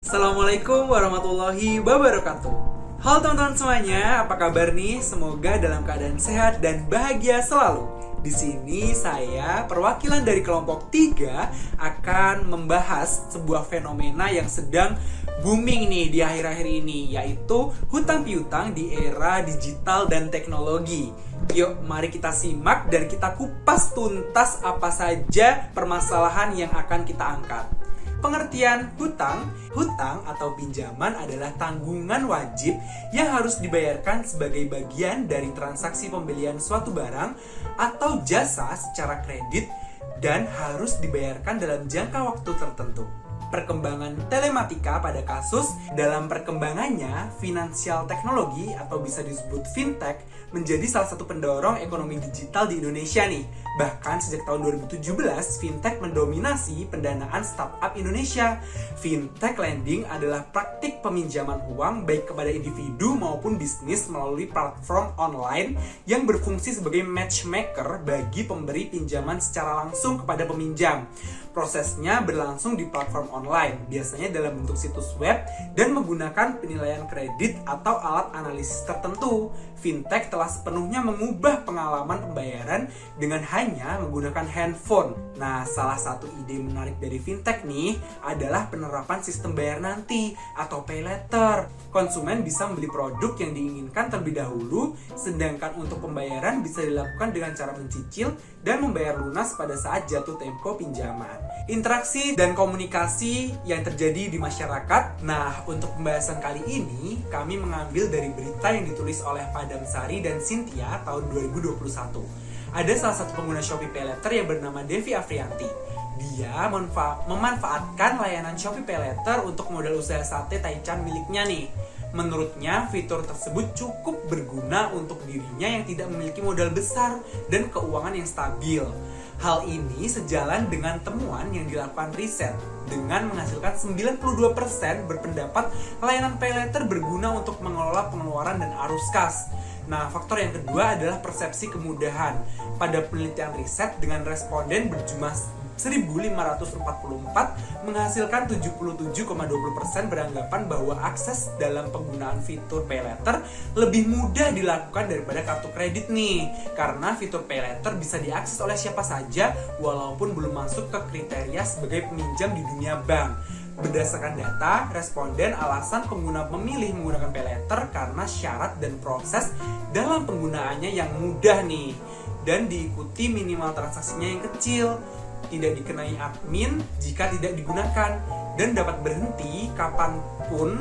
Assalamualaikum warahmatullahi wabarakatuh. Halo teman-teman semuanya, apa kabar nih? Semoga dalam keadaan sehat dan bahagia selalu. Di sini saya, perwakilan dari kelompok 3, akan membahas sebuah fenomena yang sedang booming nih di akhir-akhir ini, yaitu hutang piutang di era digital dan teknologi. Yuk, mari kita simak dan kita kupas tuntas apa saja permasalahan yang akan kita angkat. Pengertian hutang atau pinjaman adalah tanggungan wajib yang harus dibayarkan sebagai bagian dari transaksi pembelian suatu barang atau jasa secara kredit dan harus dibayarkan dalam jangka waktu tertentu. Perkembangan telematika pada kasus dalam perkembangannya finansial teknologi atau bisa disebut fintech menjadi salah satu pendorong ekonomi digital di Indonesia nih. Bahkan sejak tahun 2017, fintech mendominasi pendanaan startup Indonesia. Fintech lending adalah praktik peminjaman uang baik kepada individu maupun bisnis melalui platform online yang berfungsi sebagai matchmaker bagi pemberi pinjaman secara langsung kepada peminjam. Prosesnya berlangsung di platform online, biasanya dalam bentuk situs web dan menggunakan penilaian kredit atau alat analisis tertentu. Fintech telah sepenuhnya mengubah pengalaman pembayaran dengan hanya menggunakan handphone. Nah, salah satu ide menarik dari fintech nih adalah penerapan sistem bayar nanti atau pay later. Konsumen bisa membeli produk yang diinginkan terlebih dahulu, sedangkan untuk pembayaran bisa dilakukan dengan cara mencicil dan membayar lunas pada saat jatuh tempo pinjaman. Interaksi dan komunikasi yang terjadi di masyarakat. Nah, untuk pembahasan kali ini, kami mengambil dari berita yang ditulis oleh Padam Sari dan Cynthia tahun 2021. Ada salah satu pengguna Shopee Pay Later yang bernama Devi Afrianti. Dia memanfaatkan layanan Shopee Pay Later untuk modal usaha sate taichan miliknya nih. Menurutnya, fitur tersebut cukup berguna untuk dirinya yang tidak memiliki modal besar dan keuangan yang stabil. Hal ini sejalan dengan temuan yang dilakukan riset dengan menghasilkan 92% berpendapat layanan pay later berguna untuk mengelola pengeluaran dan arus kas. Nah, faktor yang kedua adalah persepsi kemudahan. Pada penelitian riset dengan responden berjumlah 1.544 menghasilkan 77,20% beranggapan bahwa akses dalam penggunaan fitur pay later lebih mudah dilakukan daripada kartu kredit nih, karena fitur pay later bisa diakses oleh siapa saja walaupun belum masuk ke kriteria sebagai peminjam di dunia bank. Berdasarkan data, responden alasan pengguna memilih menggunakan pay later karena syarat dan proses dalam penggunaannya yang mudah nih, dan diikuti minimal transaksinya yang kecil, tidak dikenai admin jika tidak digunakan, dan dapat berhenti kapanpun.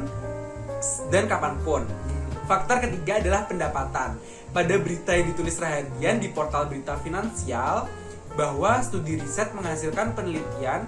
Faktor ketiga adalah pendapatan. Pada berita yang ditulis Rahadian di portal berita finansial, bahwa studi riset menghasilkan penelitian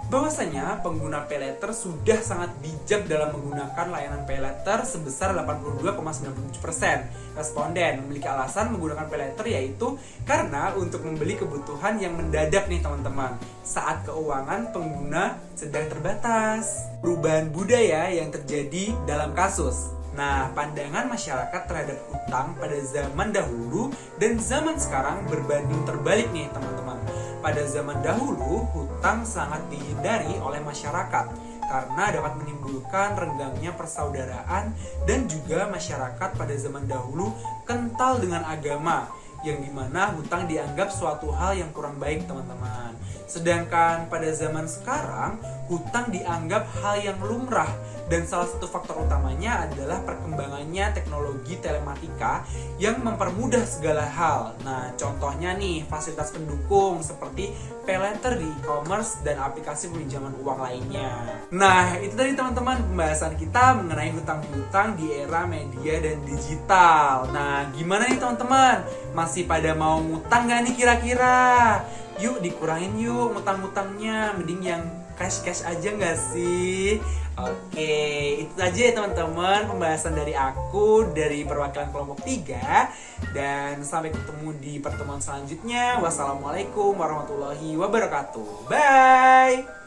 bahwasanya pengguna pay later sudah sangat bijak dalam menggunakan layanan pay later sebesar 82,97%. Responden memiliki alasan menggunakan pay later yaitu karena untuk membeli kebutuhan yang mendadak nih teman-teman, saat keuangan pengguna sedang terbatas. Perubahan budaya yang terjadi dalam kasus. Nah, pandangan masyarakat terhadap utang pada zaman dahulu dan zaman sekarang berbanding terbalik nih teman-teman. Pada zaman dahulu, hutang sangat dihindari oleh masyarakat karena dapat menimbulkan renggangnya persaudaraan, dan juga masyarakat pada zaman dahulu kental dengan agama, yang dimana hutang dianggap suatu hal yang kurang baik teman-teman. Sedangkan pada zaman sekarang, hutang dianggap hal yang lumrah, dan salah satu faktor utamanya adalah perkembangannya teknologi telematika yang mempermudah segala hal. Nah, contohnya nih, fasilitas pendukung seperti pay later di e-commerce dan aplikasi peminjaman uang lainnya. Nah, itu tadi teman-teman pembahasan kita mengenai hutang piutang di era media dan digital. Nah, gimana nih teman-teman? Masih pada mau ngutang gak nih kira-kira? Yuk dikurangin yuk ngutang-ngutangnya, mending yang cash-cash aja gak sih? Oke, itu aja ya teman-teman pembahasan dari aku, dari perwakilan kelompok 3. Dan sampai ketemu di pertemuan selanjutnya. Wassalamualaikum warahmatullahi wabarakatuh. Bye!